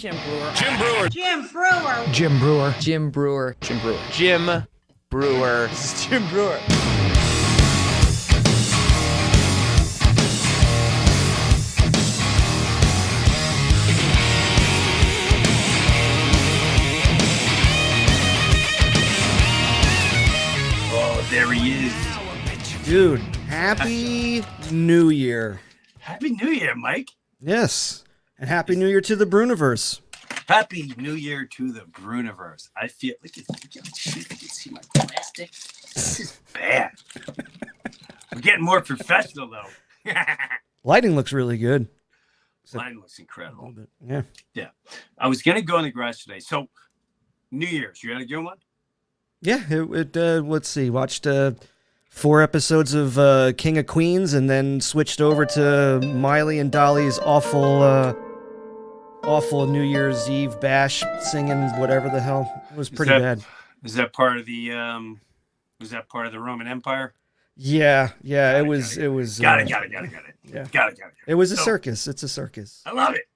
Jim Brewer. Jim Brewer. Jim Brewer. Jim Brewer. Jim Brewer. Jim Brewer. Jim Brewer. This is Jim Brewer. Oh, there he is. Dude, Happy New Year. Happy New Year, Mike. Yes. And Happy New Year to the Breuniverse. Happy New Year to the Breuniverse. I feel like you can see my plastic. This is bad. We're getting more professional though. Lighting looks really good. Mine looks incredible. Yeah. Yeah. I was gonna go in the garage today. So New Year's, you gonna do one? Yeah, let's see. Watched 4 episodes of King of Queens and then switched over to Miley and Dolly's awful New Year's Eve bash singing whatever the hell. It was pretty bad. Is that part of the Roman Empire? Yeah, it was Got it. Yeah. Got it. It was a circus. It's a circus. I love it.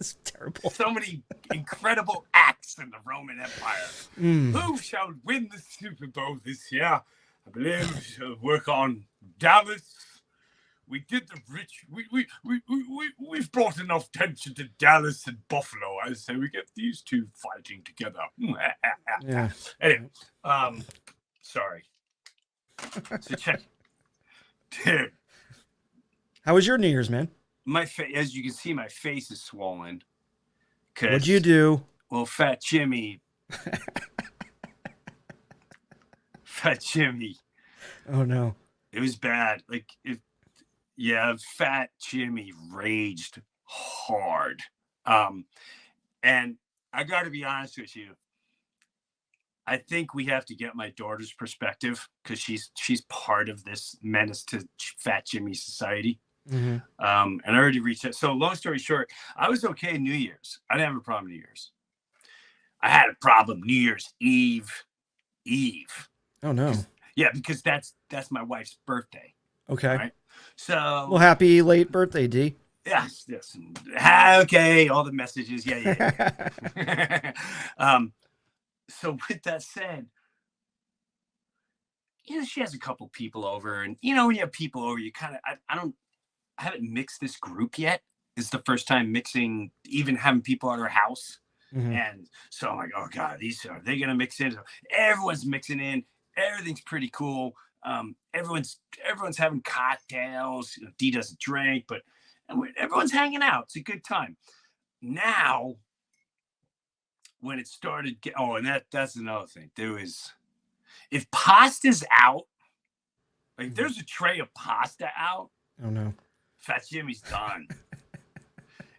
It's terrible. So many incredible acts in the Roman Empire. Who shall win the Super Bowl this year? I believe we shall work on Dallas. We did the rich. We've brought enough tension to Dallas and Buffalo. I say we get these two fighting together. Yeah. Anyway, sorry. So check, dude. How was your New Year's, man? My face, as you can see, my face is swollen. What'd you do? Well, Fat Jimmy. Oh no. It was bad. Fat Jimmy raged hard. And I got to be honest with you. I think we have to get my daughter's perspective because she's part of this menace to Fat Jimmy society. Mm-hmm. And I already reached out. So long story short, I was okay New Year's. I didn't have a problem New Year's. I had a problem New Year's Eve. Oh no. Yeah, because that's my wife's birthday. Okay. Right? So well, happy late birthday, D. Yes. Okay, all the messages. Yeah. So with that said, she has a couple people over, and when you have people over, you kind of I haven't mixed this group yet. It's the first time mixing, even having people at our house. Mm-hmm. And so I'm like, oh God, are they gonna mix in? So everyone's mixing in. Everything's pretty cool. Everyone's having cocktails. Dee doesn't drink, but everyone's hanging out. It's a good time. Now, when it started, and that's another thing. If pasta's out, like there's a tray of pasta out. Oh no, Fat Jimmy's done.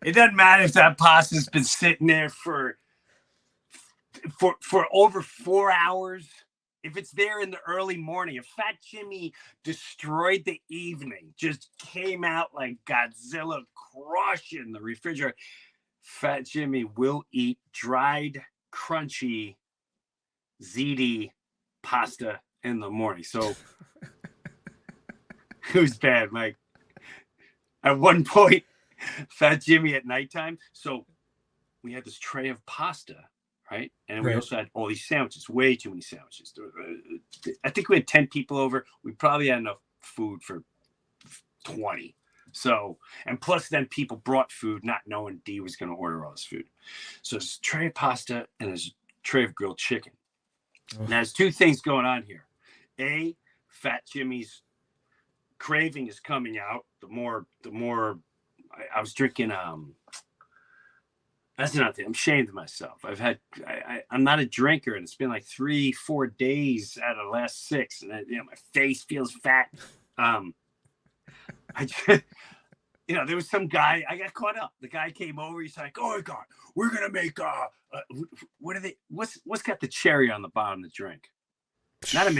It doesn't matter if that pasta's been sitting there for over 4 hours. If it's there in the early morning, if Fat Jimmy destroyed the evening, just came out like Godzilla crushing the refrigerator, Fat Jimmy will eat dried, crunchy, ziti pasta in the morning. So it was bad. Like at one point, Fat Jimmy at nighttime. So we had this tray of pasta. Right. And we also had all these sandwiches, way too many sandwiches. I think we had 10 people over. We probably had enough food for 20. So, and plus then people brought food, not knowing Dee was going to order all this food. So there's a tray of pasta and there's a tray of grilled chicken. Oh. Now there's two things going on here. A, Fat Jimmy's craving is coming out. The more I was drinking, that's another thing. I'm ashamed of myself. I'm not a drinker, and it's been like 3-4 days out of the last 6, and my face feels fat. There was some guy. I got caught up. The guy came over. He's like, "Oh my God, we're gonna make what are they? What's got the cherry on the bottom of the drink? Not a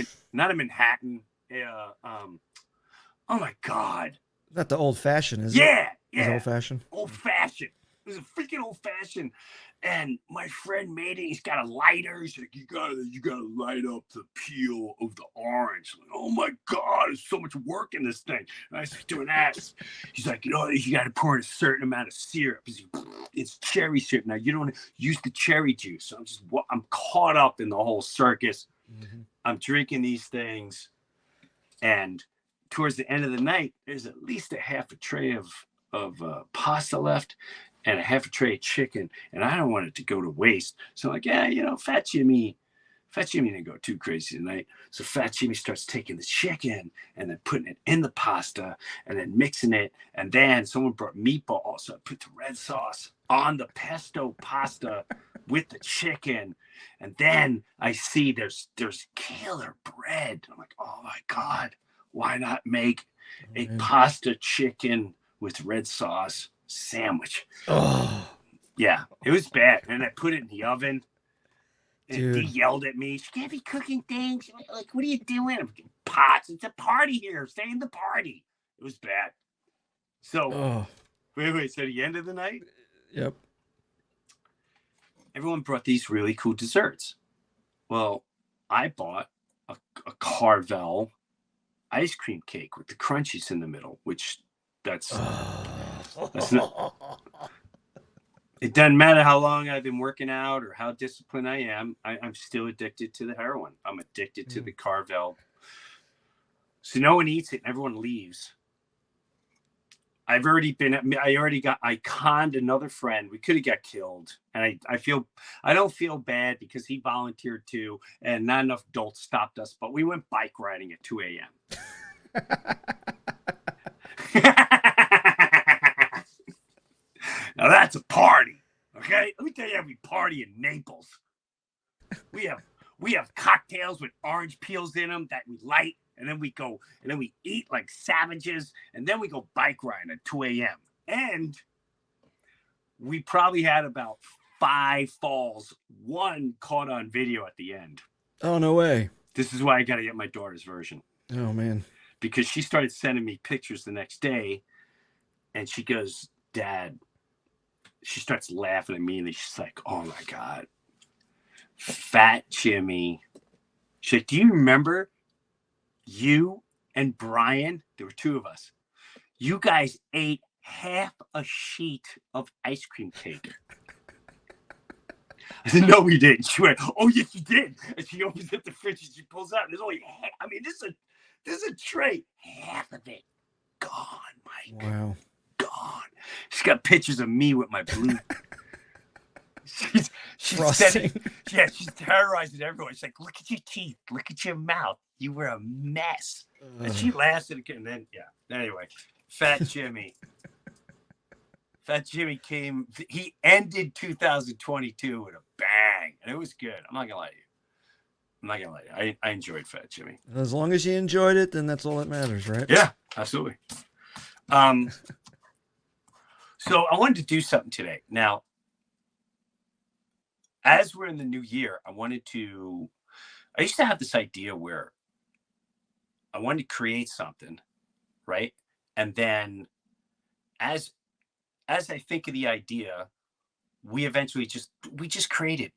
Manhattan. Oh my God, Not the old fashioned, is it? Yeah. Old fashioned. Old fashioned. It was a freaking old fashioned. And my friend made it. He's got a lighter. He's like, you gotta light up the peel of the orange. Like, oh my God, there's so much work in this thing. And I was like, doing that. He's like, you gotta pour in a certain amount of syrup. It's cherry syrup. Now you don't use the cherry juice. So I'm caught up in the whole circus. Mm-hmm. I'm drinking these things, and towards the end of the night, there's at least a half a tray of pasta left and a half a tray of chicken, and I don't want it to go to waste. So I'm like, yeah, Fat Jimmy didn't go too crazy tonight. So Fat Jimmy starts taking the chicken and then putting it in the pasta and then mixing it. And then someone brought meatballs, so I put the red sauce on the pesto pasta with the chicken. And then I see there's killer bread. I'm like, oh my God, why not make a pasta chicken with red sauce sandwich? Oh, yeah, it was bad. And I put it in the oven. And dude. he yelled at me. She can't be cooking things. Like, what are you doing? I'm like, pots. It's a party here. Stay in the party. It was bad. So, wait. So the end of the night? Yep. Everyone brought these really cool desserts. Well, I bought a Carvel ice cream cake with the crunchies in the middle, which that's not. It doesn't matter how long I've been working out or how disciplined I am. I'm still addicted to the heroin. I'm addicted to the Carvel. So no one eats it and everyone leaves. I conned another friend. We could have got killed. And I don't feel bad because he volunteered too. And not enough adults stopped us, but we went bike riding at 2 a.m. Now that's a party, okay? Let me tell you how we party in Naples. We have cocktails with orange peels in them that we light, and then we eat like savages, and then we go bike riding at 2 a.m. And we probably had about 5 falls, one caught on video at the end. Oh, no way. This is why I got to get my daughter's version. Oh, man. Because she started sending me pictures the next day, and she goes, Dad, she starts laughing at me, and she's like, oh my God, Fat Jimmy. She's like, do you remember you and Brian? There were 2 of us. You guys ate half a sheet of ice cream cake. I said, no, we didn't. She went, oh, yes, you did. And she opens up the fridge and she pulls out. And there's only this is a tray. Half of it gone, Mike. Wow. Gone. She's got pictures of me with my blue. she's frosting. She's terrorizing everyone. She's like, look at your teeth. Look at your mouth. You were a mess. And she laughs at it. And then, anyway, Fat Jimmy. Fat Jimmy he ended 2022 with a bang. And it was good. I'm not going to lie to you. I enjoyed Fat Jimmy. As long as you enjoyed it, then that's all that matters, right? Yeah, absolutely. So I wanted to do something today. Now, as we're in the new year, I used to have this idea where I wanted to create something, right? And then as I think of the idea, we just create it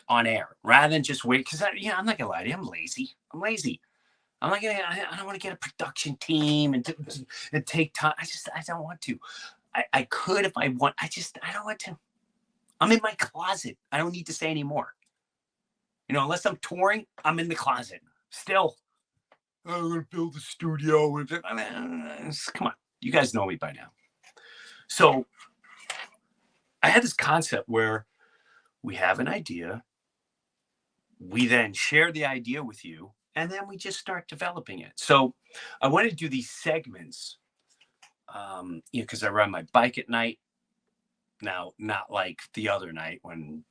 on air rather than just wait. Because I'm not gonna lie to you, I'm lazy. I don't want to get a production team and take time. I don't want to. I could if I want. I don't want to. I'm in my closet. I don't need to say anymore. Unless I'm touring, I'm in the closet. Still, I'm going to build a studio. Come on. You guys know me by now. So I had this concept where we have an idea. We then share the idea with you, and then we just start developing it. So I want to do these segments, because I ride my bike at night. Now, not like the other night when,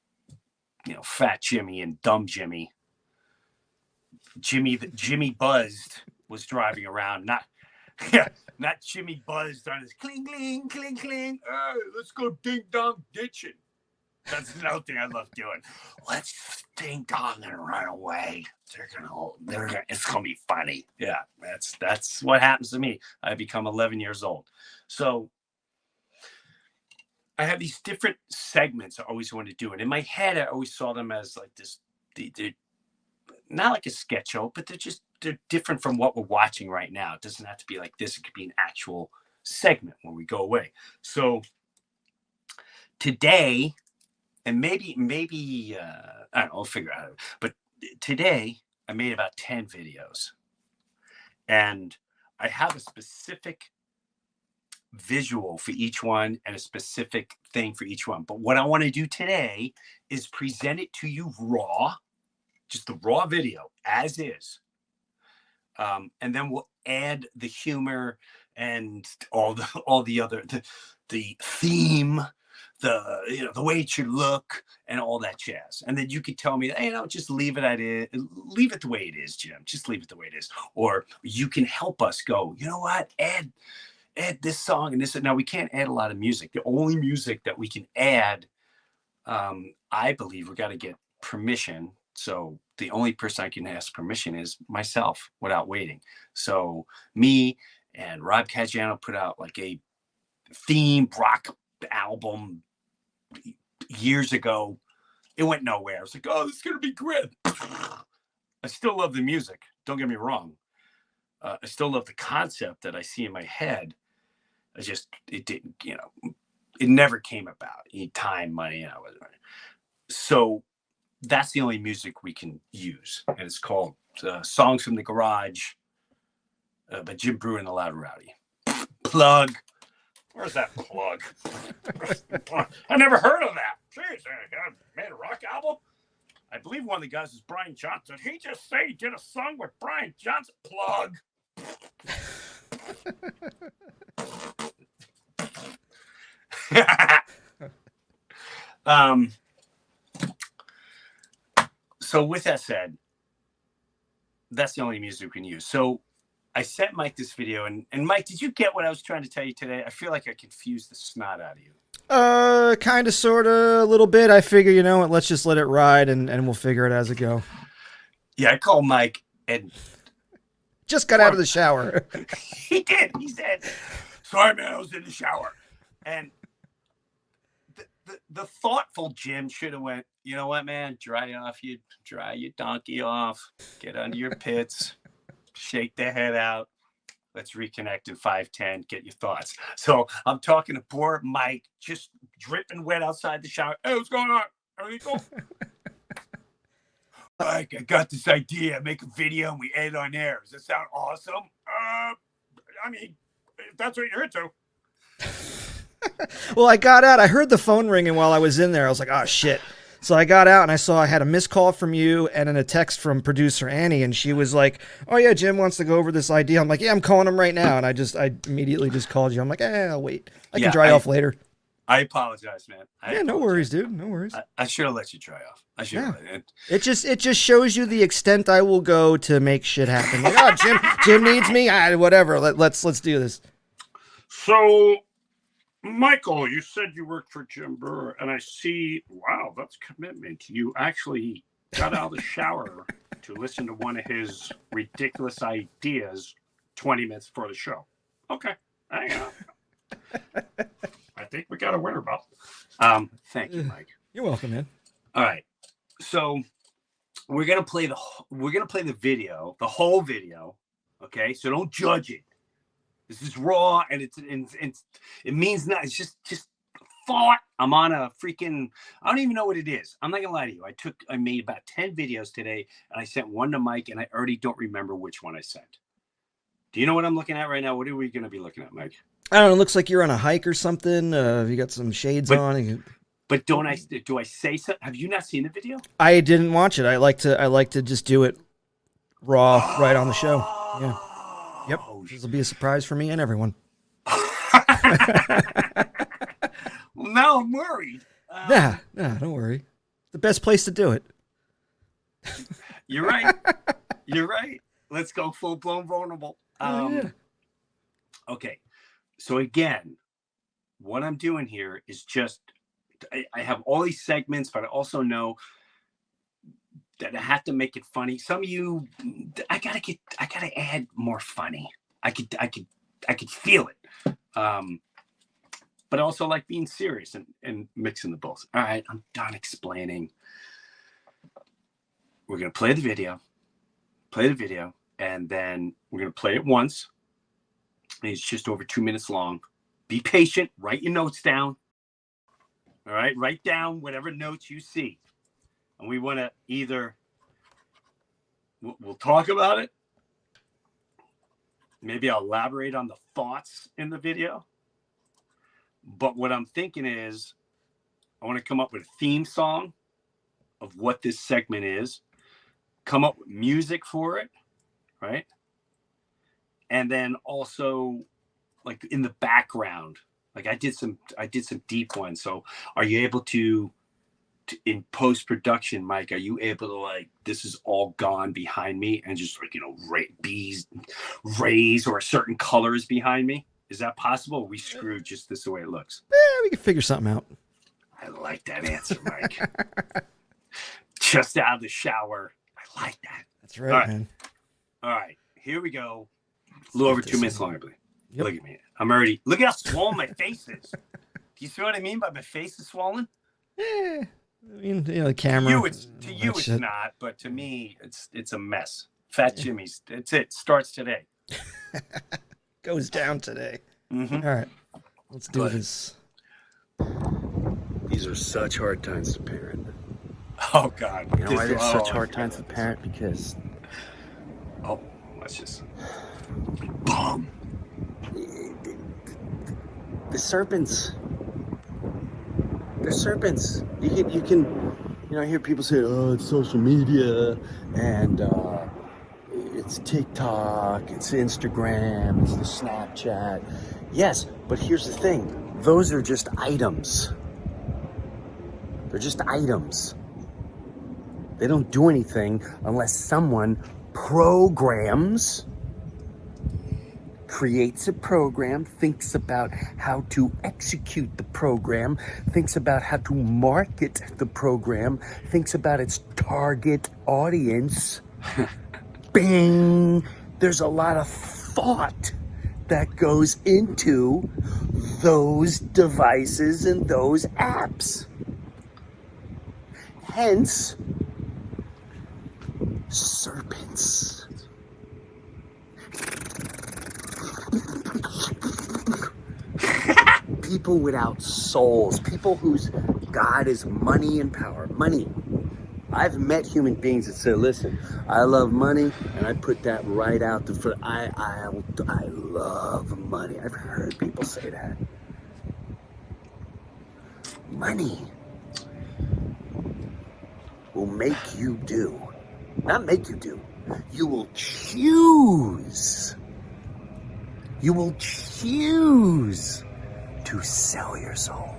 Fat Jimmy and Dumb Jimmy Buzzed was driving around. Not Jimmy Buzzed on his cling, cling, cling, cling. Hey, let's go ding dong ditching. That's another thing I love doing. Let's ding dong and run away. It's gonna be funny. Yeah, that's what happens to me. I become 11 years old. So I have these different segments I always want to do, and in my head, I always saw them as like this. They're not like a sketch show, but they're different from what we're watching right now. It doesn't have to be like this. It could be an actual segment when we go away. So today, and maybe I don't know, I'll figure out. But today, I made about 10 videos, and I have a specific visual for each one and a specific thing for each one. But what I want to do today is present it to you raw, just the raw video as is. And then we'll add the humor and all the other the theme, the way it should look and all that jazz. And then you could tell me, hey, just leave it leave it the way it is, Jim. Just leave it the way it is. Or you can help us go, you know what? Add this song and this. Now we can't add a lot of music. The only music that we can add, I believe we got to get permission. So the only person I can ask permission is myself without waiting. So me and Rob Caggiano put out like a themed rock album years ago. It went nowhere. I was like, oh, this is going to be great. I still love the music. Don't get me wrong. I still love the concept that I see in my head. It didn't, it never came about. You need time, money, So that's the only music we can use. And it's called Songs from the Garage by Jim Breuer and the Loud and Rowdy. Plug. Where's that plug? I never heard of that. Jeez, I made a rock album. I believe one of the guys is Brian Johnson. He just said he did a song with Brian Johnson. Plug. So with that said, that's the only music we can use. So I sent Mike this video, and Mike, did you get what I was trying to tell you today? I feel like I confused the snot out of you. Kind of, sort of, a little bit. I figure, you know what, let's just let it ride, and we'll figure it as it go. Yeah, I called Mike, and just got out of the shower. He did. He said, sorry, man, I was in the shower. And the thoughtful Jim should have went, you know what, man, dry your donkey off, get under your pits, shake the head out. Let's reconnect in 5-10, get your thoughts. So I'm talking to poor Mike, just dripping wet outside the shower. Hey, what's going on? Everything cool? Mike, I got this idea. Make a video and we edit on air. Does that sound awesome? I mean, if that's what you're into. Well, I got out. I heard the phone ringing while I was in there. I was like, oh, shit. So I got out and I saw I had a missed call from you and then a text from producer Annie. And she was like, oh, yeah, Jim wants to go over this idea. I'm like, yeah, I'm calling him right now. And I immediately just called you. I'm like, I'll wait. I can dry off later. I apologize, man. No worries, dude. No worries. I should have let you dry off. I should have. Yeah. It just shows you the extent I will go to make shit happen. Like, oh, Jim needs me. Whatever. Let's do this. So, Michael, you said you worked for Jim Breuer, and I see, wow, that's commitment. You actually got out of the shower to listen to one of his ridiculous ideas 20 minutes before the show. Okay, hang on. I think we got a winner, Bob. Thank you, Mike. You're welcome, man. All right, so we're gonna play the video, the whole video. Okay, so don't judge it. This is raw, and it means nothing. It's just thought. I'm on a freaking, I don't even know what it is. I'm not gonna lie to you. I made about 10 videos today, and I sent one to Mike, and I already don't remember which one I sent. Do you know what I'm looking at right now? What are we gonna be looking at, Mike? I don't know. It looks like you're on a hike or something. You got some shades on. But do I say something? Have you not seen the video? I didn't watch it. I like to just do it raw right on the show. Yeah. Yep. This will be a surprise for me and everyone. Well, now I'm worried. Nah, don't worry. The best place to do it. You're right. You're right. Let's go full blown vulnerable. Yeah. Okay. So again, what I'm doing here is just, I have all these segments, but I also know that I have to make it funny. Some of you, I gotta add more funny. I could feel it. but also like being serious and mixing the both. All right, I'm done explaining. We're going to play the video, and then we're going to play it once. And it's just over 2 minutes long. Be patient. Write your notes down. All right, write down whatever notes you see. And we want to either, we'll talk about it. Maybe I'll elaborate on the thoughts in the video. But what I'm thinking is I want to come up with a theme song of what this segment is, come up with music for it, right? And then also like in the background, like I did some deep ones. So are you able to in post-production, Mike, are you able to like, this is all gone behind me and just like, bees, rays or certain colors behind me? Is that possible? Or we screwed just this the way it looks? We can figure something out. I like that answer, Mike. Just out of the shower. I like that. That's right, man. All right, here we go. A little over 2 minutes long, I believe. Yep. Look at me. I'm already, look at how swollen my face is. Do you see what I mean by my face is swollen? I mean, the camera. To you it's not, but to me, it's a mess. Fat Jimmy's, it's it. Starts today. Goes down today. Mm-hmm. All right, let's do this. These are such hard times to parent. Oh, God. You know why they're such hard times to parent? Because... Oh, let's just... Boom. The serpents. They're serpents. You can I hear people say, oh, it's social media, and it's TikTok, it's Instagram, it's the Snapchat. Yes, but here's the thing. Those are just items. They're just items. They don't do anything unless someone creates a program, thinks about how to execute the program, thinks about how to market the program, thinks about its target audience. Bing! There's a lot of thought that goes into those devices and those apps. Hence, serpents. People without souls, people whose God is money and power. Money. I've met human beings that say, listen, I love money, and I put that right out the front. I love money. I've heard people say that. Money will make you do. Not make you do. You will choose. You will choose to sell your soul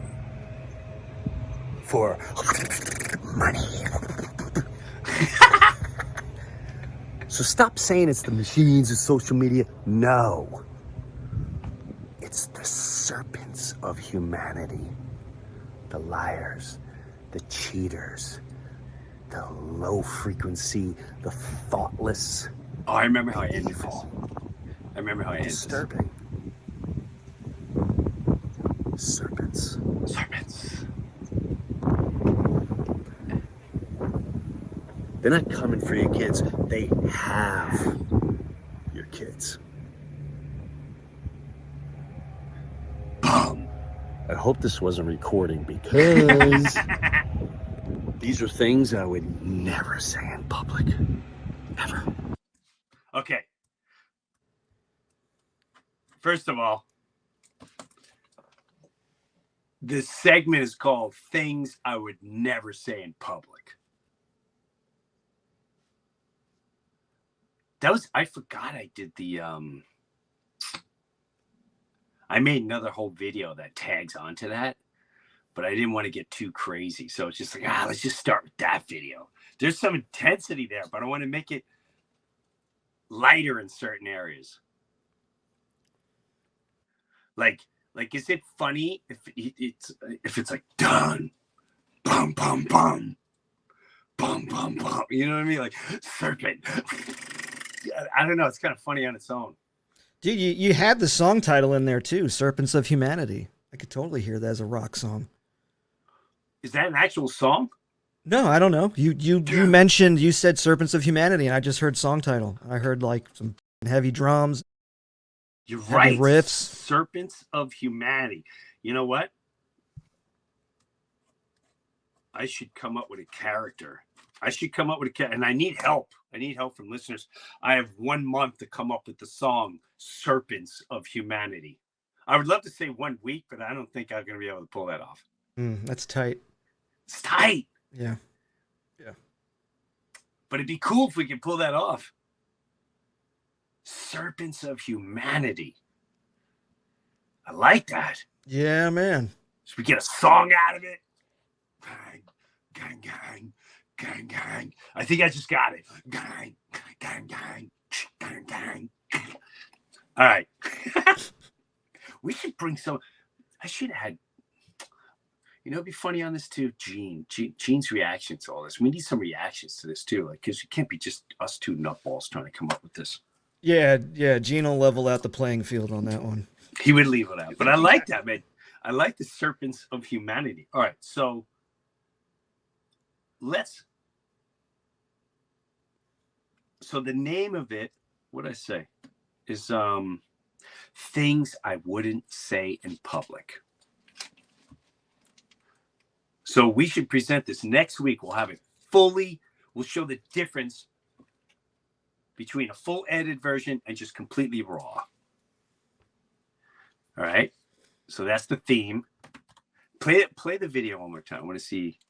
for money. So stop saying it's the machines, it's social media. No. It's the serpents of humanity. The liars, the cheaters, the low frequency, the thoughtless. Oh, I remember how I ended this. Evil. I remember how I ended this. Disturbing. Serpents. Serpents. They're not coming for your kids. They have your kids. Boom. I hope this wasn't recording because these are things I would never say in public. Ever. Okay. First of all, this segment is called Things I Would Never Say in Public. I forgot I did the, I made another whole video that tags onto that, but I didn't want to get too crazy. So it's just like, let's just start with that video. There's some intensity there, but I want to make it lighter in certain areas. Like, is it funny if it's like done, bum bum bum, bum bum bum? You know what I mean? Like serpent. I don't know. It's kind of funny on its own. Dude, you had the song title in there too, Serpents of Humanity. I could totally hear that as a rock song. Is that an actual song? No, I don't know. You mentioned, you said Serpents of Humanity, and I just heard song title. I heard like some heavy drums. You're Heavy right. riffs. Serpents of Humanity. You know what? I should come up with a character. And I need help. I need help from listeners. I have 1 month to come up with the song Serpents of Humanity. I would love to say 1 week, but I don't think I'm going to be able to pull that off. That's tight. It's tight. Yeah. But it'd be cool if we could pull that off. Serpents of Humanity. I like that. Yeah, man. So we get a song out of it. Gang, gang, gang, gang, gang. I think I just got it. Gang, gang, gang, gang, gang. All right. We should bring some. I should have had. You know, it'd be funny on this too, Gene's reaction to all this. We need some reactions to this too, like, because it can't be just us two nutballs trying to come up with this. Yeah, Gene will level out the playing field on that one. He would leave it out, but I like that, man. I like the Serpents of Humanity. All right, so so the name of it, what did I say, is Things I Wouldn't Say in Public. So we should present this next week. We'll have it fully. We'll show the difference between a full edited version and just completely raw. All right. So that's the theme. Play the video one more time. I want to see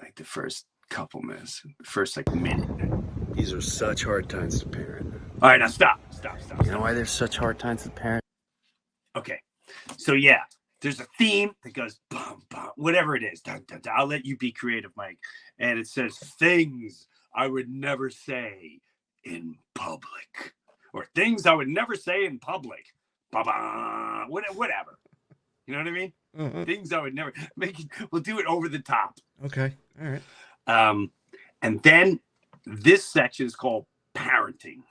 like the first couple minutes, the first like minute. These are such hard times to parent. All right, now stop. You know why there's such hard times to parent? Okay. So yeah, there's a theme that goes bum, bum, whatever it is. Dun, dun, dun. I'll let you be creative, Mike. And it says things I would never say in public, or things I would never say in public. Ba-ba, whatever. You know what I mean? Mm-hmm. Things I would never make it. We'll do it over the top. Okay. All right. And then this section is called parenting.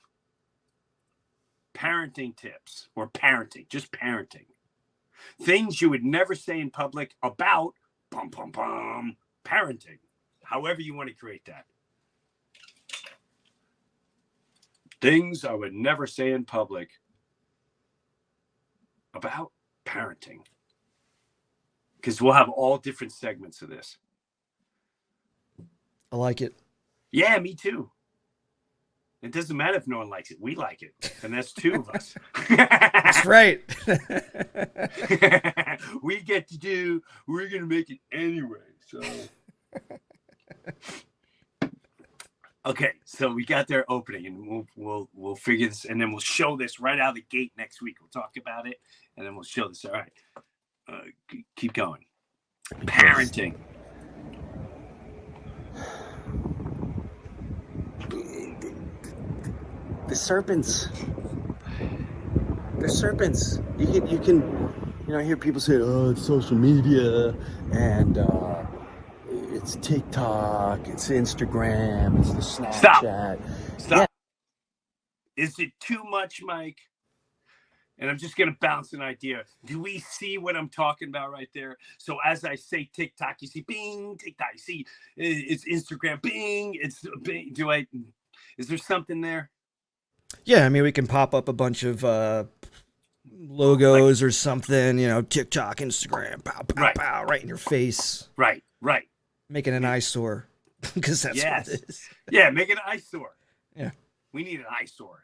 Parenting tips, or parenting, just parenting. Things you would never say in public about parenting. However you want to create that. Things I would never say in public about parenting. Because we'll have all different segments of this. I like it. Yeah, me too. It doesn't matter if no one likes it. We like it. And that's two of us. That's right. We're going to make it anyway. So, okay. So we got their opening, and we'll figure this, and then we'll show this right out of the gate next week. We'll talk about it, and then we'll show this. All right. Keep going. Parenting. The serpents. They're serpents. You can hear people say, "Oh, it's social media, and it's TikTok, it's Instagram, it's the Snapchat." Stop. Yeah. Is it too much, Mike? And I'm just going to bounce an idea. Do we see what I'm talking about right there? So as I say TikTok, you see bing, TikTok. You see it's Instagram, bing. It's bing. Is there something there? Yeah, I mean, we can pop up a bunch of logos or something, TikTok, Instagram, pow, pow, pow, right in your face. Right. Making an eyesore, because that's what it is. Yeah, make an eyesore. Yeah. We need an eyesore.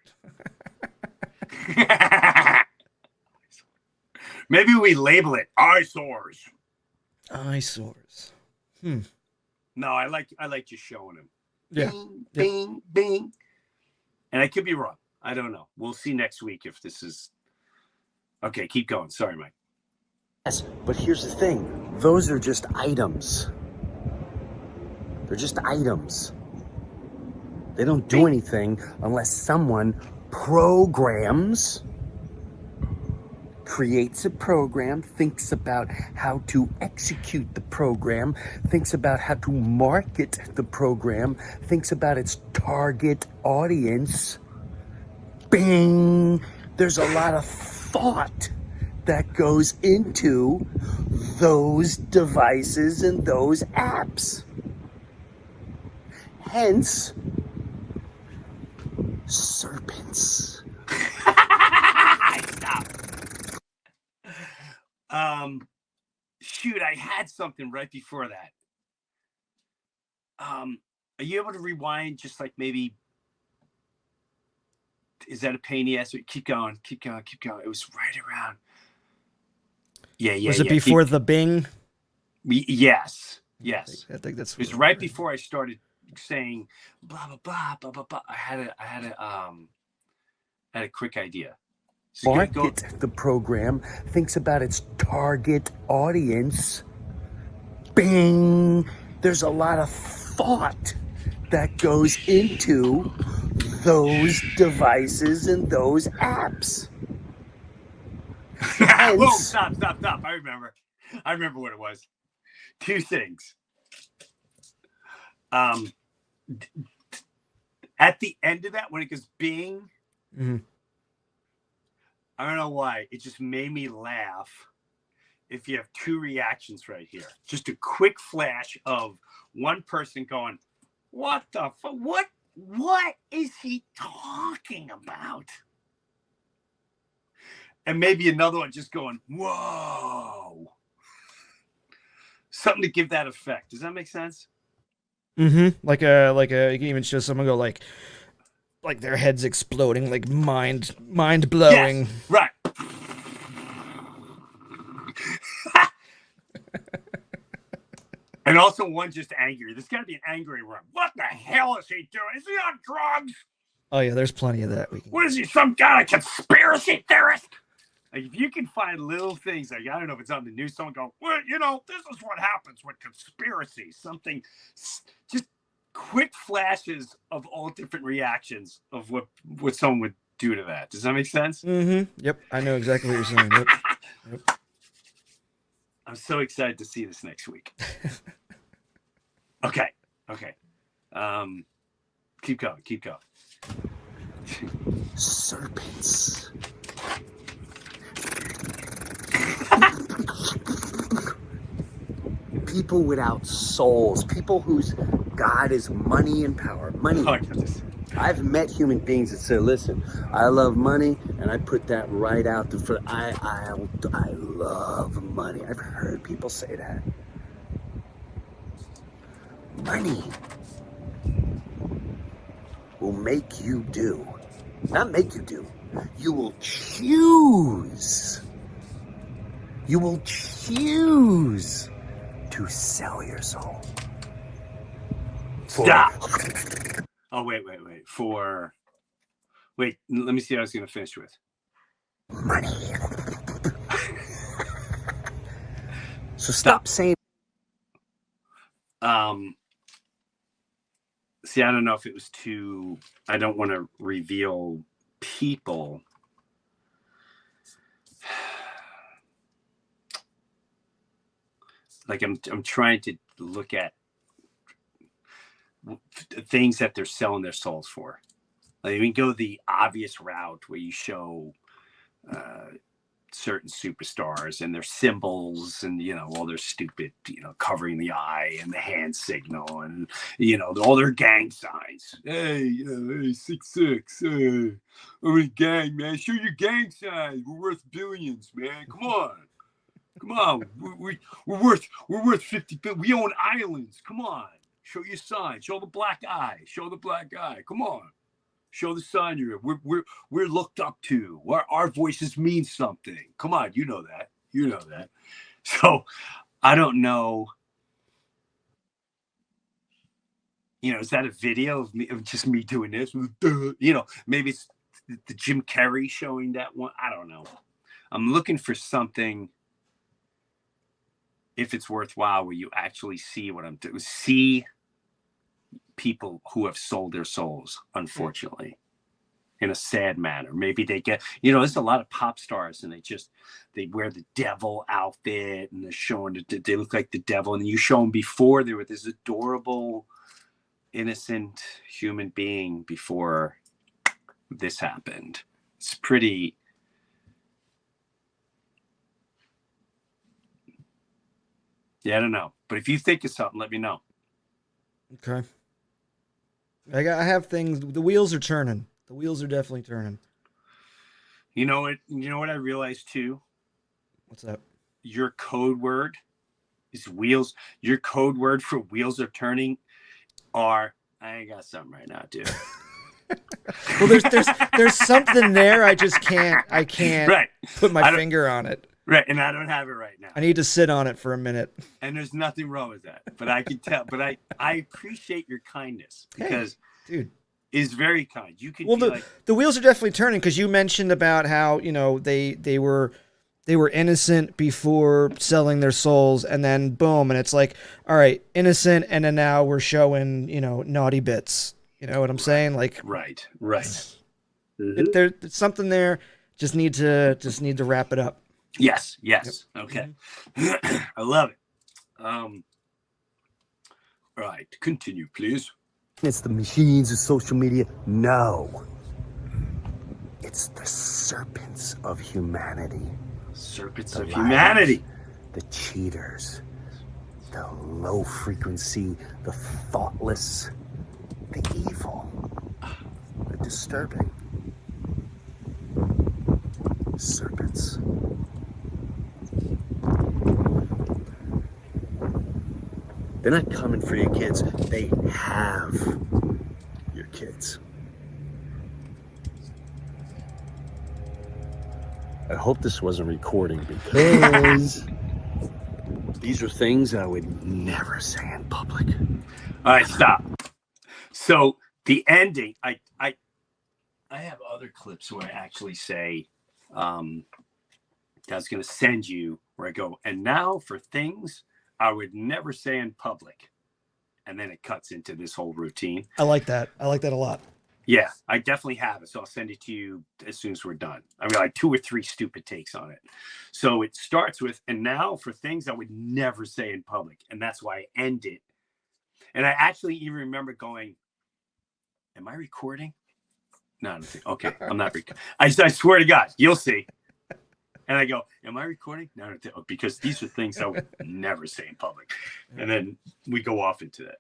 Maybe we label it eyesores. Eyesores. No, I like just showing them. Yeah. Bing, bing. And I could be wrong. I don't know. We'll see next week if this is... Okay, keep going. Sorry, Mike. Yes, but here's the thing. Those are just items. They're just items. They don't do anything unless someone creates a program, thinks about how to execute the program, thinks about how to market the program, thinks about its target audience. Bing! There's a lot of thought that goes into those devices and those apps. Hence, serpents. Stop. Shoot, I had something right before that. Are you able to rewind just like maybe? Is that a pain in the ass? Keep going. It was right around. Yeah. Was it before the Bing? Yes. I think that's. It was right before I started saying blah blah blah blah blah blah. I had a quick idea. So Market the program thinks about its target audience. Bing! There's a lot of thought that goes into those devices and those apps. Whoa! Stop! I remember what it was. Two things. At the end of that, when it goes Bing. Mm-hmm. I don't know why. It just made me laugh. If you have two reactions right here, just a quick flash of one person going, "What the fuck? What is he talking about?" And maybe another one just going, "Whoa!" Something to give that effect. Does that make sense? Mm-hmm. Like a you can even show someone go like their heads exploding, like mind blowing. Yes, right. And also one just angry. There's got to be an angry one. What the hell is he doing? Is he on drugs? Oh yeah, there's plenty of that. What is he, some kind of conspiracy theorist? Like if you can find little things, like I don't know if it's on the news, someone go, well, this is what happens with conspiracy. Something, just quick flashes of all different reactions of what someone would do to that. Does that make sense? Mm-hmm. Yep, I know exactly what you're saying. Yep. I'm so excited to see this next week. Okay. Keep going. Serpents. People without souls. People whose God is money and power. Money. Oh, I got this. I've met human beings that say, listen, I love money, and I put that right out the front. I love money. I've heard people say that. Money will make you do. Not make you do. You will choose. You will choose to sell your soul. Stop. Oh, wait. Let me see what I was going to finish with. Money. So stop saying. See, I don't know if it was too. I don't want to reveal people. Like I'm trying to look at things that they're selling their souls for. Like we can go the obvious route where you show certain superstars and their symbols and all their stupid covering the eye and the hand signal and all their gang signs. Hey, 6'6", hey, I'm in a gang, man. Show your gang signs. We're worth billions, man. Come on, we're worth 50 billion. We own islands. Come on, show your sign. Show the black eye. Come on. Show the sign you're. We're looked up to. Our voices mean something. Come on, you know that. So, I don't know. Is that a video of just me doing this? Maybe it's the Jim Carrey showing that one. I don't know. I'm looking for something. If it's worthwhile, where you actually see what I'm doing. See people who have sold their souls, unfortunately, in a sad manner. Maybe they get, there's a lot of pop stars and they wear the devil outfit and they're showing that they look like the devil. And you show them before they were this adorable, innocent human being before this happened. It's pretty Yeah, I don't know. But if you think of something, let me know. Okay. I have things. The wheels are turning. The wheels are definitely turning. You know what? You know what I realized too? What's that? Your code word is wheels. Your code word for wheels are turning are. I ain't got something right now, dude. Well, there's something there. I can't right. put my finger on it. Right, and I don't have it right now. I need to sit on it for a minute. And there's nothing wrong with that. But I can tell. But I appreciate your kindness because, hey, dude, is very kind. You can. Well, be the wheels are definitely turning because you mentioned about how they were innocent before selling their souls, and then boom, and it's like, all right, innocent, and then now we're showing naughty bits. You know what I'm saying? Like right. There's something there. Just need to wrap it up. Yes. Yep. Okay. Mm-hmm. I love it. All right, continue, please. It's the machines of social media. No. It's the serpents of humanity. Serpents The of liars, humanity. The cheaters. The low frequency. The thoughtless. The evil. The disturbing. Serpents. They're not coming for your kids. They have your kids. I hope this wasn't recording because these are things I would never say in public. All right, stop. So the ending, I have other clips where I actually say, I was going to send you where I go, and now for things I would never say in public. And then it cuts into this whole routine. I like that. I like that a lot. Yeah, I definitely have it. So I'll send it to you as soon as we're done. I mean, like 2 or 3 stupid takes on it. So it starts with, and now for things I would never say in public. And that's why I end it. And I actually even remember going, am I recording? No, I don't think. Okay, I'm not recording. I swear to God, you'll see. And I go, am I recording? No, I don't think. Because these are things I would never say in public. And then we go off into that.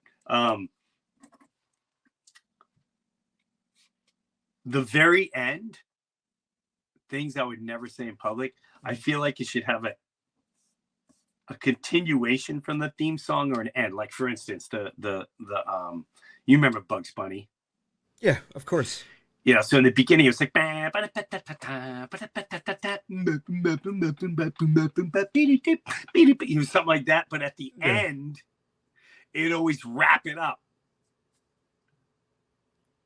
The very end, things I would never say in public. I feel like it should have a continuation from the theme song or an end. Like for instance, the you remember Bugs Bunny? Yeah, of course. Yeah, so in the beginning it was like it was something like that, but at the end it always wrap it up.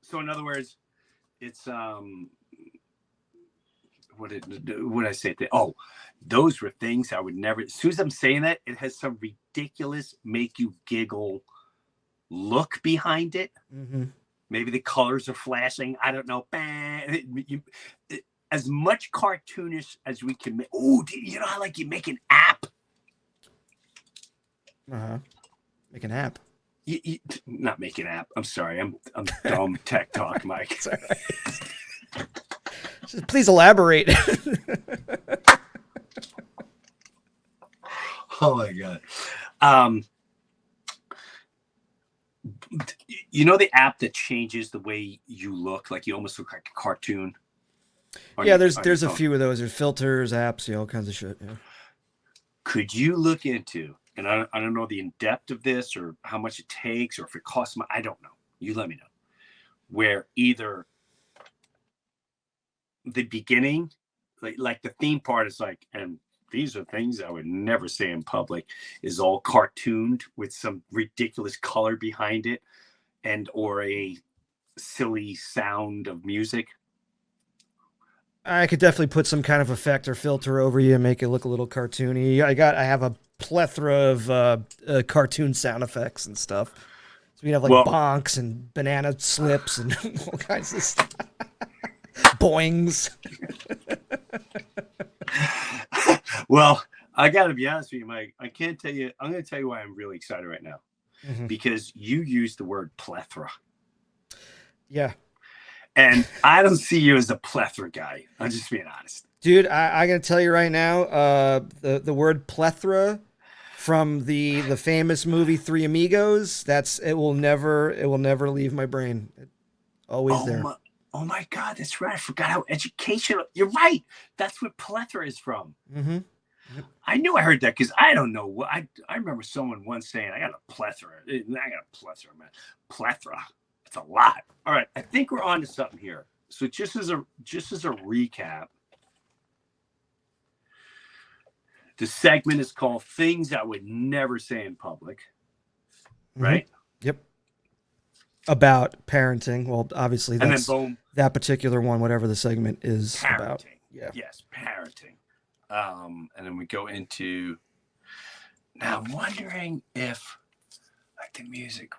So in other words, it's what did I say? Oh, those were things I would never. As soon as I'm saying that, it has some ridiculous, make you giggle look behind it. Mm-hmm. Maybe the colors are flashing. I don't know. As much cartoonish as we can make. Oh, you know how like you make an app? Make an app. Not make an app. I'm sorry. I'm dumb tech talk, Mike. Sorry. Please elaborate. Oh my God. You know the app that changes the way you look, like you almost look like a cartoon? Yeah, there's a few of those. There's filters, apps, all kinds of shit. Yeah. Could you look into, and I don't know the in-depth of this or how much it takes or if it costs money, I don't know. You let me know. Where either the beginning, like the theme part is like, and these are things I would never say in public, is all cartooned with some ridiculous color behind it and or a silly sound of music. I could definitely put some kind of effect or filter over you and make it look a little cartoony. I have a plethora of cartoon sound effects and stuff. So we have like bonks and banana slips and all kinds of stuff. Boings. Well, I got to be honest with you, Mike. I can't tell you. I'm going to tell you why I'm really excited right now. Mm-hmm. Because you used the word plethora. Yeah. And I don't see you as a plethora guy. I'm just being honest. Dude, I got to tell you right now, the word plethora from the famous movie Three Amigos. It will never leave my brain. Always there. Oh my God, that's right. I forgot how educational. You're right. That's what plethora is from. Mm-hmm. Yep. I knew I heard that because I don't know what I remember someone once saying, I got a plethora. I got a plethora, man. Plethora. It's a lot. All right. I think we're on to something here. So just as a recap, the segment is called Things I Would Never Say in Public. Right? Yep. About parenting. Well, obviously that's that particular one, whatever the segment is parenting. About. Yeah. Yes, parenting. And then we go into. Now I'm wondering if, like the music,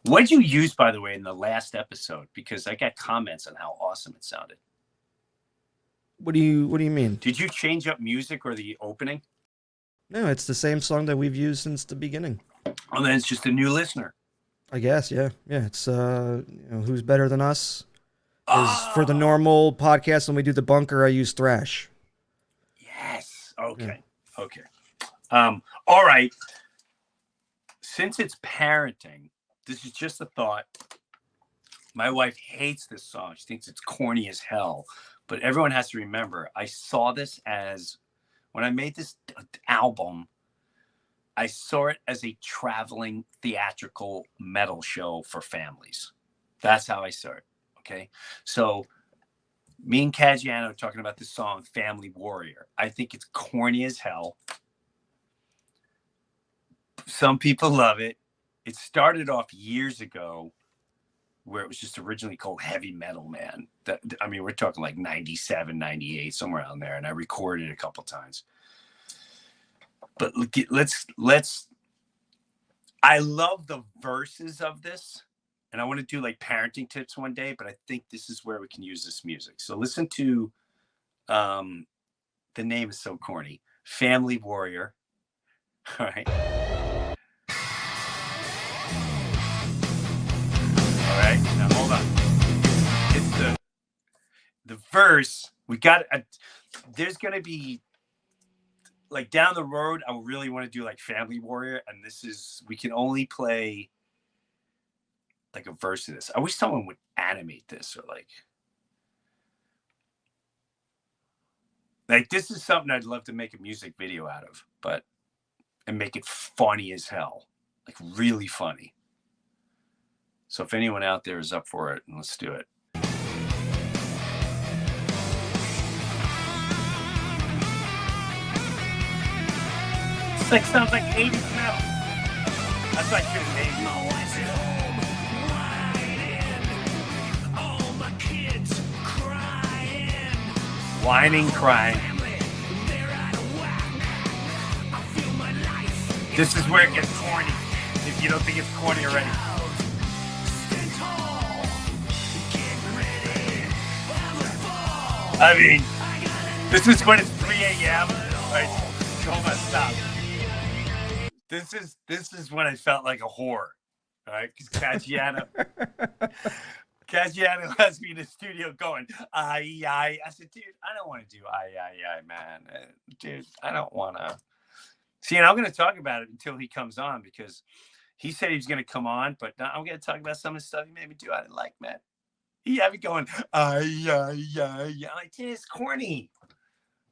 what'd you use, by the way, in the last episode? Because I got comments on how awesome it sounded. What do you mean? Did you change up music or the opening? No, it's the same song that we've used since the beginning. Oh, then it's just a new listener. I guess, yeah. It's Who's Better Than Us? For the normal podcast, when we do the bunker, I use thrash. Yes. Okay. Yeah. Okay. All right. Since it's parenting, this is just a thought. My wife hates this song. She thinks it's corny as hell. But everyone has to remember, I saw this as, when I made this album, I saw it as a traveling theatrical metal show for families. That's how I saw it. Okay. So me and Caggiano are talking about this song, Family Warrior. I think it's corny as hell. Some people love it. It started off years ago where it was just originally called Heavy Metal Man. We're talking like 97, 98, somewhere around there. And I recorded it a couple times. But let's, I love the verses of this. And I want to do like parenting tips one day, but I think this is where we can use this music. So listen to, the name is so corny, Family Warrior. All right. All right, now hold on. It's the verse. We got there's gonna be like down the road. I really want to do like Family Warrior, and we can only play like a verse of this. I wish someone would animate this or like this is something I'd love to make a music video out of, and make it funny as hell, like really funny. So if anyone out there is up for it, let's do it. It's like sounds like 80s metal. That's what I should have named it. Whining, crying. This is where it gets corny. If you don't think it's corny already. I mean, this is when it's 3 a.m. Right? Hold on, stop. This is when I felt like a whore. All right? Because Caggiano has me in the studio going, I said, dude, I don't want to do man. Dude, I don't want to. See, and I'm going to talk about it until he comes on because he said he was going to come on, but I'm going to talk about some of the stuff he made me do I didn't like, man. He had me going, yeah. Like, dude, it's corny.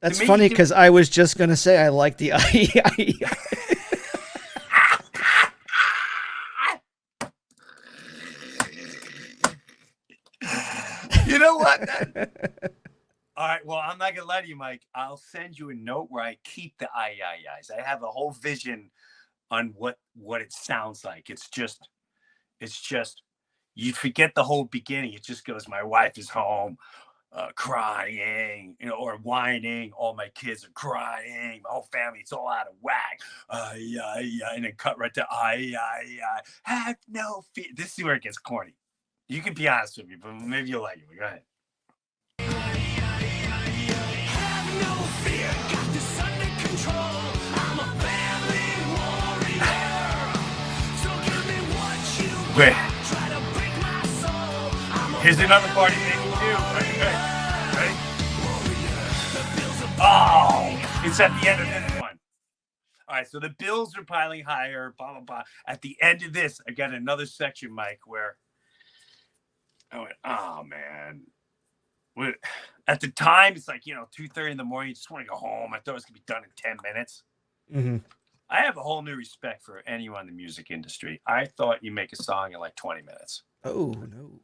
That's funny because I was just going to say I like the You know what? All right. Well, I'm not going to lie to you, Mike. I'll send you a note where I keep the eyes. I have a whole vision on what it sounds like. It's just, you forget the whole beginning. It just goes, my wife is home crying, or whining. All my kids are crying. My whole family, it's all out of whack. And then cut right to, have no fear. This is where it gets corny. You can be honest with me, but maybe you'll like it. Go ahead. Have no fear, got this under control. I'm a family warrior. So give me what you want. Try to break my soul. Here's another party maybe too. Ready? Oh, it's at the end of this one. All right, so the bills are piling higher, blah, blah, blah. At the end of this, I got another section, Mike, where I went, oh, man. At the time, it's like, 2:30 in the morning. You just want to go home. I thought it was going to be done in 10 minutes. Mm-hmm. I have a whole new respect for anyone in the music industry. I thought you make a song in like 20 minutes. Oh, no.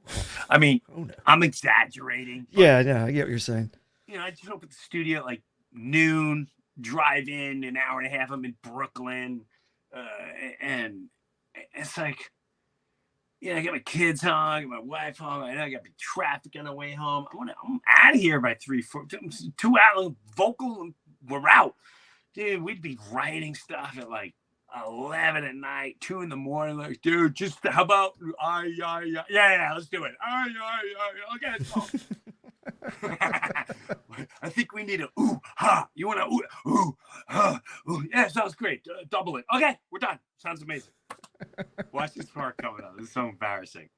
I mean, no. I'm exaggerating. Yeah, I get what you're saying. I just open the studio at like noon, drive in an hour and a half. I'm in Brooklyn. And it's like, I got my kids home, I got my wife home, and I got the traffic on the way home. I'm out of here by 2 hours, vocal, we're out. Dude, we'd be writing stuff at like 11 at night, 2 in the morning. Like, dude, just how about yeah, let's do it. Okay, let's go. I think we need a ooh ha. You want to ooh ha ooh? Yeah, sounds great. Double it. Okay, we're done. Sounds amazing. Watch this part coming up. This is so embarrassing.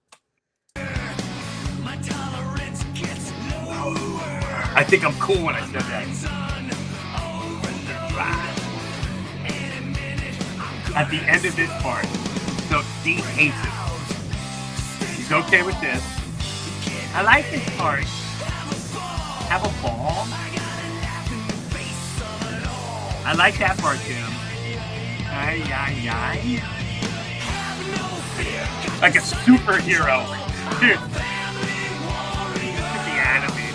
I think I'm cool when I said that. At the end of this part, so Steve hates it. He's okay with this. I like this part. Have a ball. I like that part, Jim. Like a superhero. Dude. This could be animated.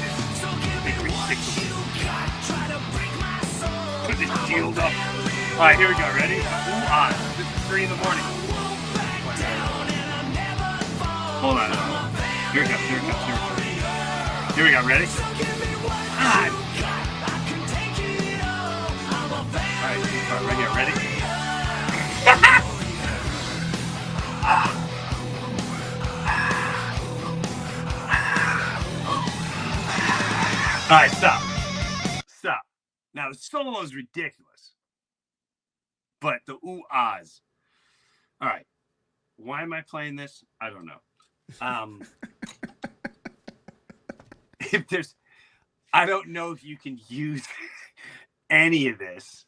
Put this shield up. All right, here we go. Ready? This is 3 in the morning. Hold on. Here it comes. Here we go. Ready? All right, right here. Ready? All right, stop. Now, the solo is ridiculous. But the ooh-ahs. All right. Why am I playing this? I don't know. I don't know if you can use any of this,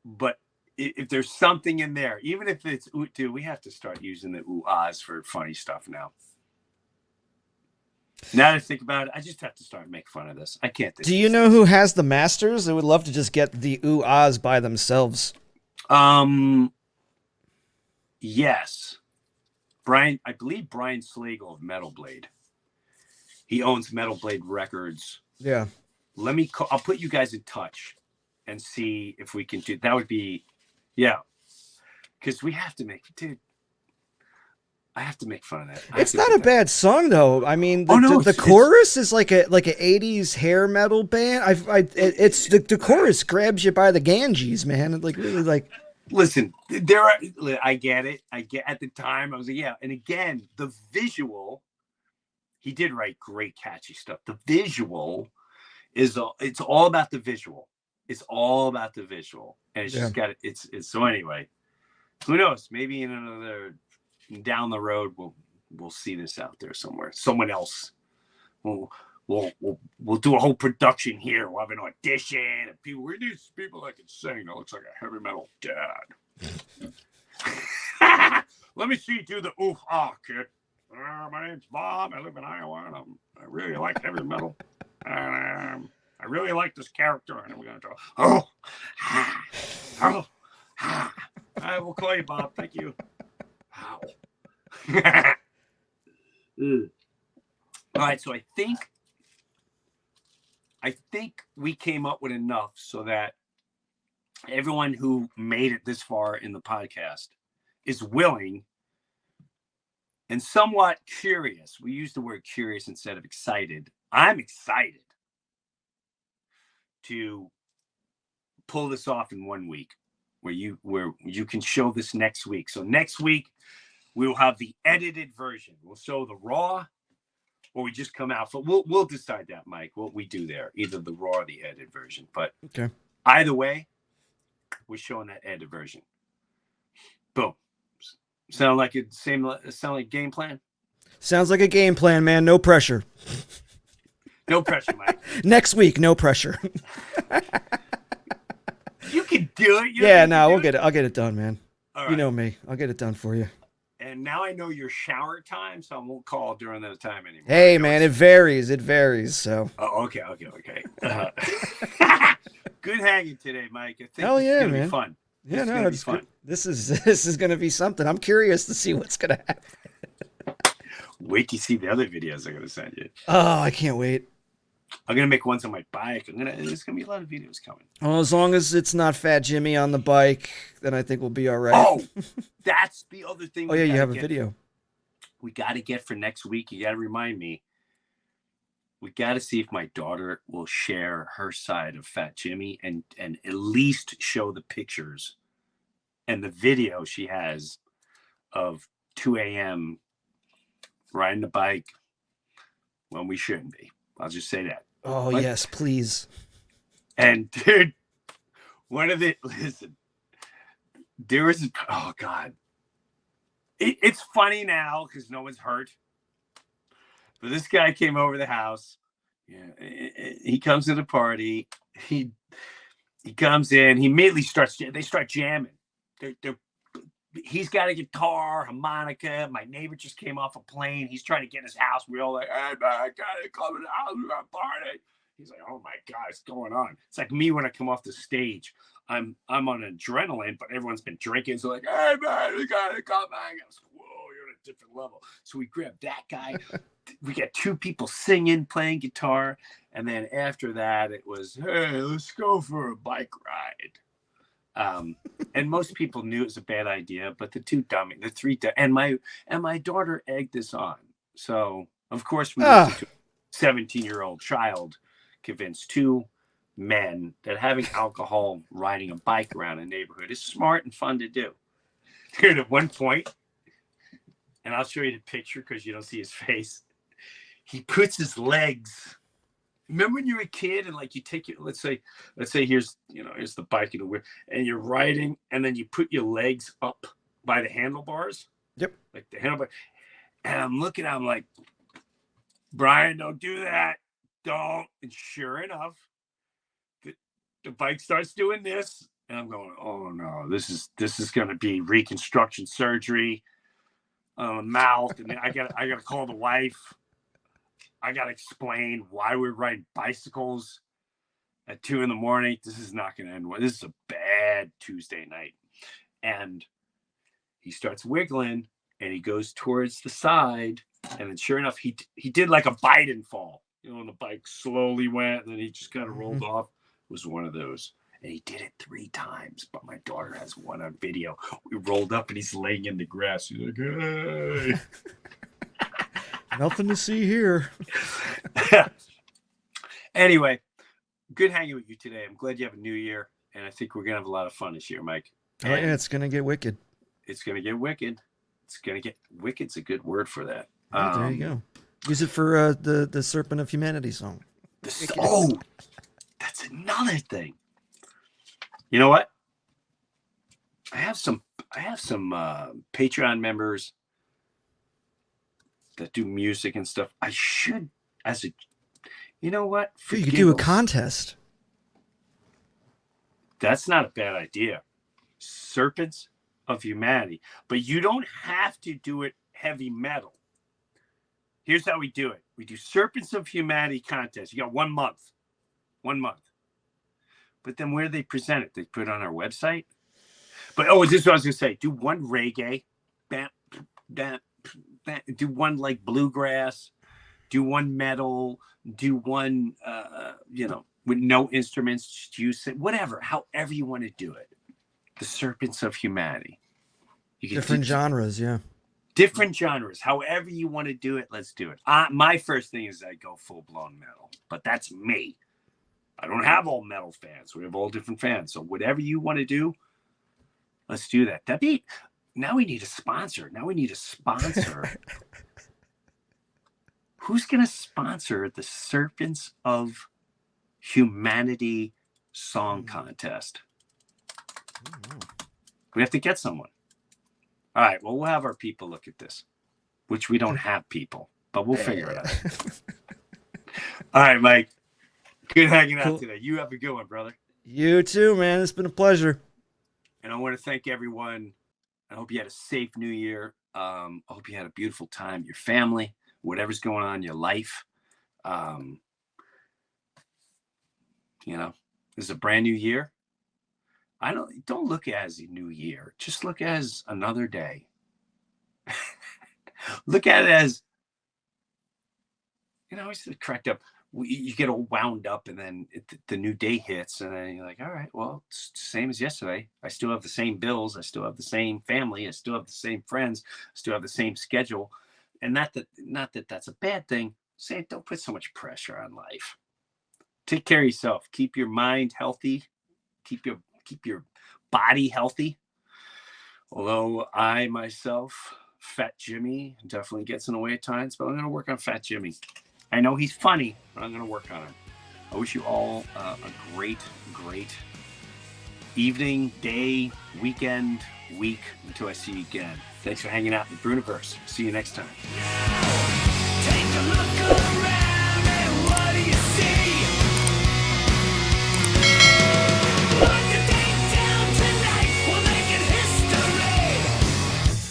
but if there's something in there, even if it's dude, we have to start using the ooh-ahs for funny stuff now. Now that I think about it, I just have to start making fun of this. I can't. Do you know who has the masters? I would love to just get the ooh-ahs by themselves. Yes. I believe Brian Slagle of Metal Blade. He owns Metal Blade Records. Yeah. I'll put you guys in touch and see if we can do that. Would be, yeah. Because we have to dude. I have to make fun of that. It's not a bad song though. I mean, the chorus is like a 80s hair metal band. It's the chorus grabs you by the Ganges, man. Like really like. Listen, I get it. At the time I was like, yeah. And again, the visual. He did write great catchy stuff. The visual it's all about the visual. It's all about the visual, and it's just got it's so anyway. Who knows? Maybe in another. Down the road, we'll see this out there somewhere. Someone else we'll do a whole production here. We'll have an audition, and we need people that can sing. That looks like a heavy metal dad. Let me see you do the oof kid. My name's Bob. I live in Iowa, and I really like heavy metal. And I really like this character, and we're gonna go. All right, we'll call you Bob. Thank you. Wow. All right, so I think we came up with enough so that everyone who made it this far in the podcast is willing and somewhat curious. We use the word curious instead of excited. I'm excited to pull this off in 1 week where you can show this next week. So next week we will have the edited version. We'll show the raw, or we just come out. We'll decide that, Mike. What we do there, either the raw or the edited version. But okay, either way, we're showing that edited version. Boom. Sound like game plan? Sounds like a game plan, man. No pressure. No pressure, Mike. Next week, no pressure. You can do it. Yeah, no, we'll get it. I'll get it done, man. All You right. know me. I'll get it done for you. And now I know your shower time, so I won't call during that time anymore. Hey, man, it varies. It varies. So. Oh, okay. Good hanging today, Mike. I think Hell yeah, it's gonna man. be fun. Yeah, It's no, gonna be it's fun. good. This is gonna be something. I'm curious to see what's gonna happen. Wait to see the other videos I'm gonna send you. Oh, I can't wait. I'm gonna make ones on my bike. There's gonna be a lot of videos coming. Well, as long as it's not Fat Jimmy on the bike, then I think we'll be all right. Oh, that's the other thing. Oh yeah, you have a video. We got to get for next week. You got to remind me. We got to see if my daughter will share her side of Fat Jimmy and at least show the pictures and the video she has of 2 a.m. riding the bike when we shouldn't be. I'll just say that. Oh, But- yes, please. And dude, listen, there was, oh God. It's funny now because no one's hurt. But this guy came over the house. Yeah, he comes to the party. He comes in. He immediately they start jamming. He's got a guitar, harmonica. My neighbor just came off a plane. He's trying to get in his house. We're all like, hey, man, I gotta come in the house. We're gonna party. He's like, oh my God, what's going on? It's like me when I come off the stage. I'm on adrenaline, but everyone's been drinking. So like, hey man, we gotta come back. I was like, whoa, you're at a different level. So we grabbed that guy. We got two people singing, playing guitar, and then after that, it was, hey, let's go for a bike ride. And most people knew it was a bad idea, but the three, and my daughter egged this on. So of course we went to a 17-year-old child, convinced two men that having alcohol riding a bike around a neighborhood is smart and fun to do. Dude, at one point, and I'll show you the picture because you don't see his face. He puts his legs. Remember when you were a kid and like you take your, let's say here's the bike and you're riding and then you put your legs up by the handlebars. Yep. Like the handlebar. And I'm looking at him like, Brian, don't do that. Don't. And sure enough, the bike starts doing this. And I'm going, oh no, this is going to be reconstruction surgery on the mouth. And then I got to call the wife. I got to explain why we're riding bicycles at 2 a.m. This is not going to end well. This is a bad Tuesday night. And he starts wiggling and he goes towards the side. And then sure enough, he did like a Biden fall. And the bike slowly went and then he just kind of rolled off. It was one of those. And he did it 3 times. But my daughter has one on video. We rolled up and he's laying in the grass. He's like, hey. Nothing to see here. Anyway, good hanging with you today. I'm glad you have a new year. And I think we're going to have a lot of fun this year, Mike. Oh, yeah, it's going to get wicked. It's going to get wicked. It's going to get wicked's a good word for that. Oh, there you go. Use it for the Serpent of Humanity song. That's another thing. You know what? I have some Patreon members that do music and stuff. I should, you know what? You could do a contest. That's not a bad idea. Serpents of Humanity. But you don't have to do it heavy metal. Here's how we do it. We do Serpents of Humanity contest. You got 1 month. 1 month. But then where do they present it? They put it on our website? But, this is what I was going to say. Do one reggae. Bam, bam, bam. Do one like bluegrass. Do one metal. Do one, with no instruments. Just use it. Whatever. However you want to do it. The Serpents of Humanity. You can Different genres, yeah. Different genres. However you want to do it, let's do it. My first thing is I go full-blown metal. But that's me. I don't have all metal fans. We have all different fans. So whatever you want to do, let's do that. Now we need a sponsor. Who's going to sponsor the Serpents of Humanity song contest? We have to get someone. All right. Well, we'll have our people look at this, which we don't have people, but we'll figure it out. All right, Mike. Good hanging Cool. out today. You have a good one, brother. You too, man. It's been a pleasure. And I want to thank everyone. I hope you had a safe new year. I hope you had a beautiful time, your family, whatever's going on in your life. This is a brand new year. Don't look at it as a new year. Just look at it as another day. Look at it as, it's cracked up. You get all wound up, and then the new day hits, and then you're like, all right, well, it's the same as yesterday. I still have the same bills. I still have the same family. I still have the same friends. I still have the same schedule. And not that that's a bad thing. Don't put so much pressure on life. Take care of yourself. Keep your mind healthy. Keep your body healthy. Although I myself, Fat Jimmy, definitely gets in the way at times, but I'm going to work on Fat Jimmy. I know he's funny, but I'm going to work on him. I wish you all a great, great evening, day, weekend, week, until I see you again. Thanks for hanging out in the Breuniverse. See you next time. Take a look around and what do you see? Mark the date down tonight, we'll make it history.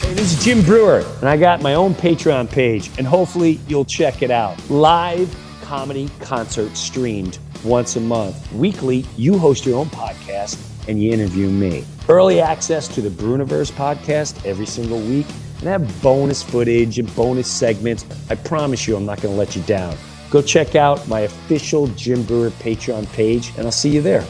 Hey, this is Jim Breuer, and I got my own Patreon page, and hopefully you'll check it out. Live comedy concert streamed once a month. Weekly, you host your own podcast, and you interview me. Early access to the Breuniverse podcast every single week, and I have bonus footage and bonus segments. I promise you I'm not going to let you down. Go check out my official Jim Breuer Patreon page, and I'll see you there.